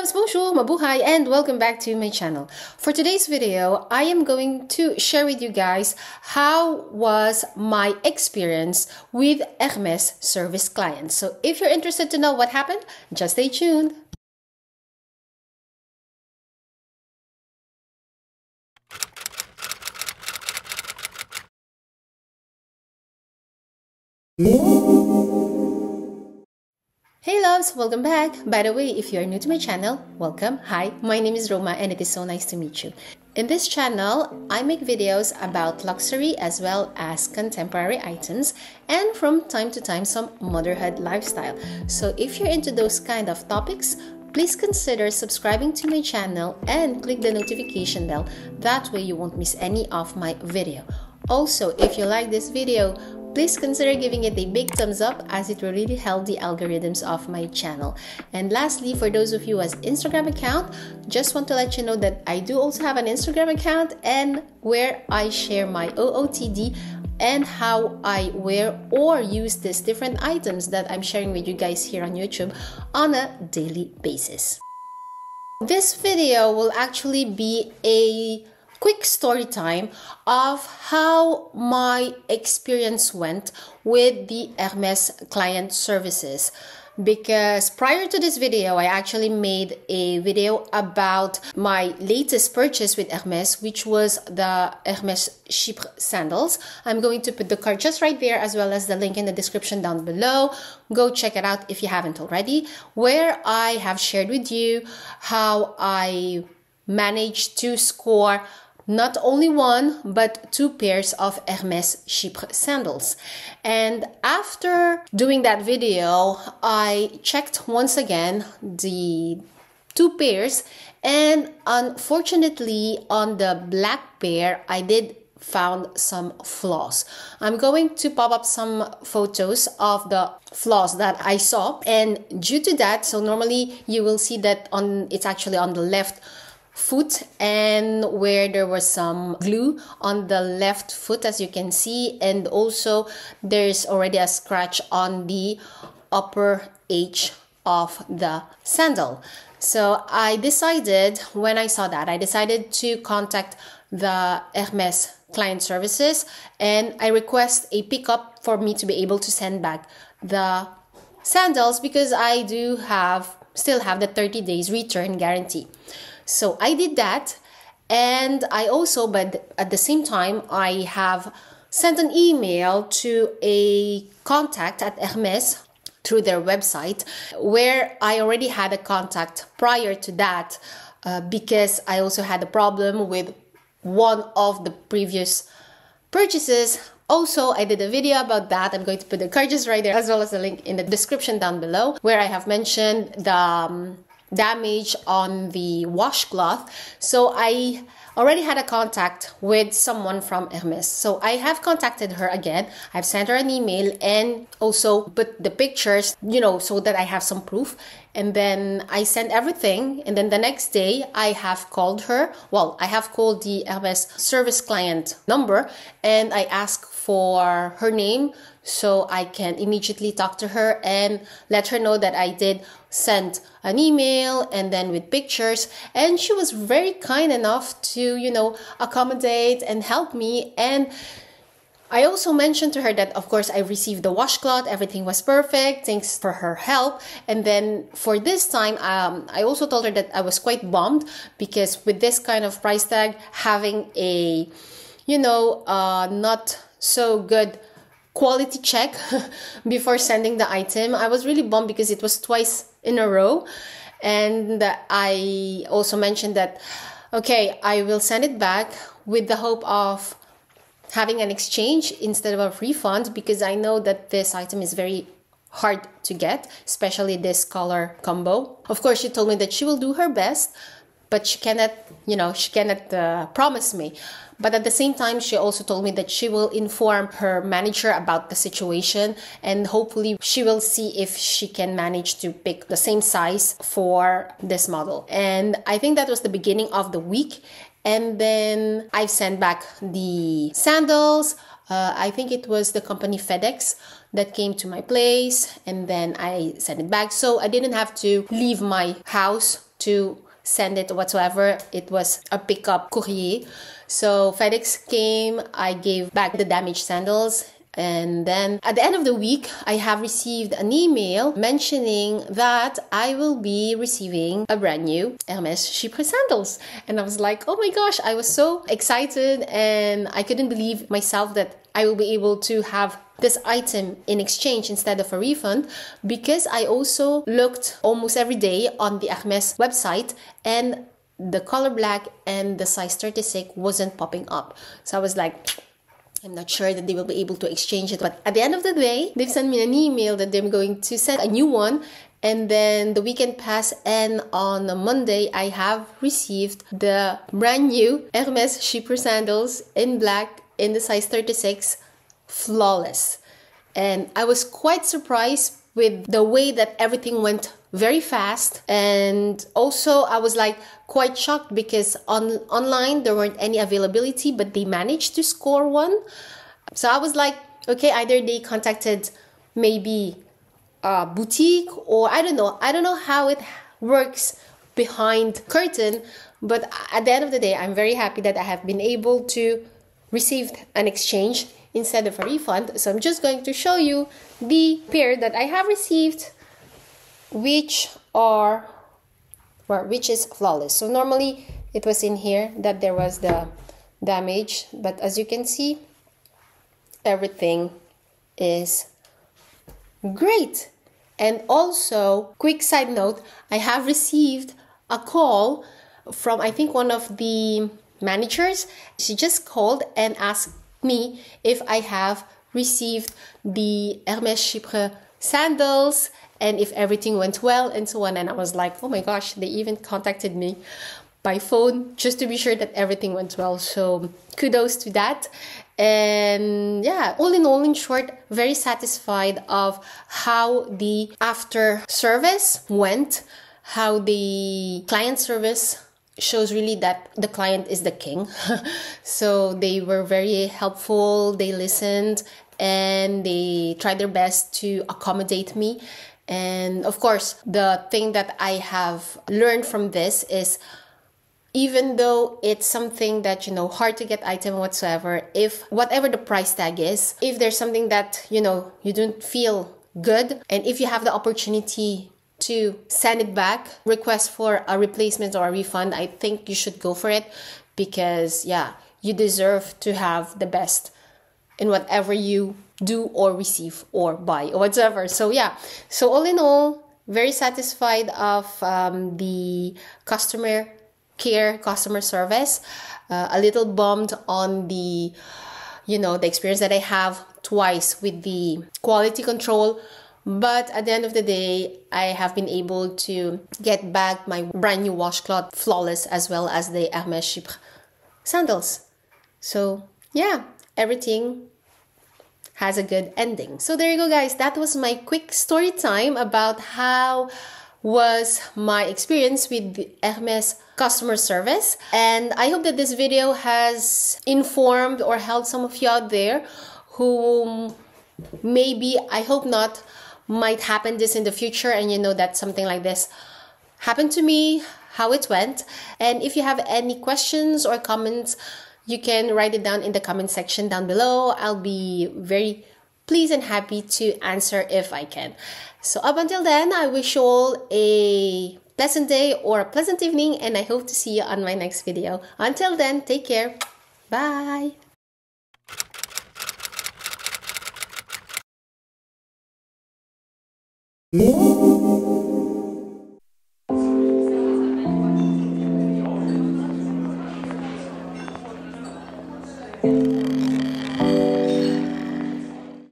loves, bonjour, mabuhay, and welcome back to my channel. For today's video, I am going to share with you guys how was my experience with Hermès service clients. So if you're interested to know what happened, just stay tuned. Hey loves, welcome back. By the way, if you are new to my channel, welcome. Hi, my name is Roma and it is so nice to meet you. In this channel, I make videos about luxury as well as contemporary items and from time to time some motherhood lifestyle. So if you're into those kind of topics, please consider subscribing to my channel and click the notification bell. That way you won't miss any of my video. Also, if you like this video, please consider giving it a big thumbs up as it will really help the algorithms of my channel. And lastly, for those of you who has Instagram account, just want to let you know that I do also have an Instagram account and where I share my OOTD and how I wear or use these different items that I'm sharing with you guys here on YouTube on a daily basis. This video will actually be a quick story time of how my experience went with the Hermès client services, because prior to this video I actually made a video about my latest purchase with Hermès, which was the HERMES Chypre Sandals. I'm going to put the card just right there as well as the link in the description down below. Go check it out if you haven't already, where I have shared with you how I managed to score not only one, but two pairs of HERMES Chypre Sandals. And after doing that video, I checked once again the two pairs, and unfortunately on the black pair, I did found some flaws. I'm going to pop up some photos of the flaws that I saw, and due to that, so normally you will see that it's actually on the left foot, and where there was some glue on the left foot, as you can see, and also there's already a scratch on the upper edge of the sandal. So I decided, when I saw that, I decided to contact the Hermès client services and I request a pickup for me to be able to send back the sandals, because I do still have the 30 days return guarantee. So I did that, and I also, but at the same time, I have sent an email to a contact at Hermès through their website, where I already had a contact prior to that, because I also had a problem with one of the previous purchases. Also, I did a video about that. I'm going to put the card just right there as well as the link in the description down below, where I have mentioned the damage on the washcloth. So I already had a contact with someone from Hermès. So I have contacted her again. I've sent her an email and also put the pictures, so that I have some proof. And then I sent everything. And then the next day I have called her. Well, I have called the Hermès service client number and I asked for her name so I can immediately talk to her and let her know that I did send an email and then with pictures, and she was very kind enough to, accommodate and help me. And I also mentioned to her that, of course, I received the washcloth, everything was perfect, thanks for her help. And then for this time, I also told her that I was quite bummed, because with this kind of price tag, having a, not so good quality check before sending the item, I was really bummed because it was twice in a row. And I also mentioned that, okay, I will send it back with the hope of having an exchange instead of a refund, because I know that this item is very hard to get, especially this color combo. Of course, she told me that she will do her best, but she cannot, promise me. But at the same time, she also told me that she will inform her manager about the situation, and hopefully she will see if she can manage to pick the same size for this model. And I think that was the beginning of the week. And then I sent back the sandals. I think it was the company FedEx that came to my place, and then I sent it back. So I didn't have to leave my house to send it whatsoever. It was a pickup courier. So FedEx came, I gave back the damaged sandals. And then at the end of the week, I have received an email mentioning that I will be receiving a brand new HERMES Chypre Sandals. And I was like, oh my gosh, I was so excited and I couldn't believe myself that I will be able to have this item in exchange instead of a refund, because I also looked almost every day on the Hermès website and the color black and the size 36 wasn't popping up. So I was like, I'm not sure that they will be able to exchange it. But at the end of the day, they've sent me an email that they're going to send a new one. And then the weekend passed, and on a Monday, I have received the brand new HERMES Chypre Sandals in black in the size 36, flawless. And I was quite surprised with the way that everything went very fast. And also I was like quite shocked because online there weren't any availability, but they managed to score one. So I was like, okay, either they contacted maybe a boutique, or I don't know how it works behind curtain. But at the end of the day, I'm very happy that I have been able to receive an exchange instead of a refund. So I'm just going to show you the pair that I have received, which is flawless. So normally it was in here that there was the damage, but as you can see, everything is great. And also, quick side note, I have received a call from, I think, one of the managers. She just called and asked me if I have received the HERMES Chypre Sandals and if everything went well and so on. And I was like, oh my gosh, they even contacted me by phone just to be sure that everything went well. So kudos to that. And yeah, all in all, in short, very satisfied of how the after service went, how the client service shows really that the client is the king. So they were very helpful, they listened, and they tried their best to accommodate me. And of course, the thing that I have learned from this is, even though it's something that, hard to get item whatsoever, if whatever the price tag is, if there's something that, you don't feel good, and if you have the opportunity to send it back, request for a replacement or a refund, I think you should go for it, because yeah, you deserve to have the best in whatever you do or receive or buy or whatever. So yeah, so all in all, very satisfied of the customer care, customer service. A little bummed on the the experience that I have twice with the quality control. But at the end of the day, I have been able to get back my brand new washcloth flawless, as well as the HERMES Chypre Sandals. So yeah, everything has a good ending. So there you go, guys. That was my quick story time about how was my experience with the Hermès customer service. And I hope that this video has informed or helped some of you out there who maybe, I hope not, might happen this in the future, and that something like this happened to me, how it went. And if you have any questions or comments, you can write it down in the comment section down below. I'll be very pleased and happy to answer if I can. So up until then, I wish you all a pleasant day or a pleasant evening, and I hope to see you on my next video. Until then, take care. Bye. Música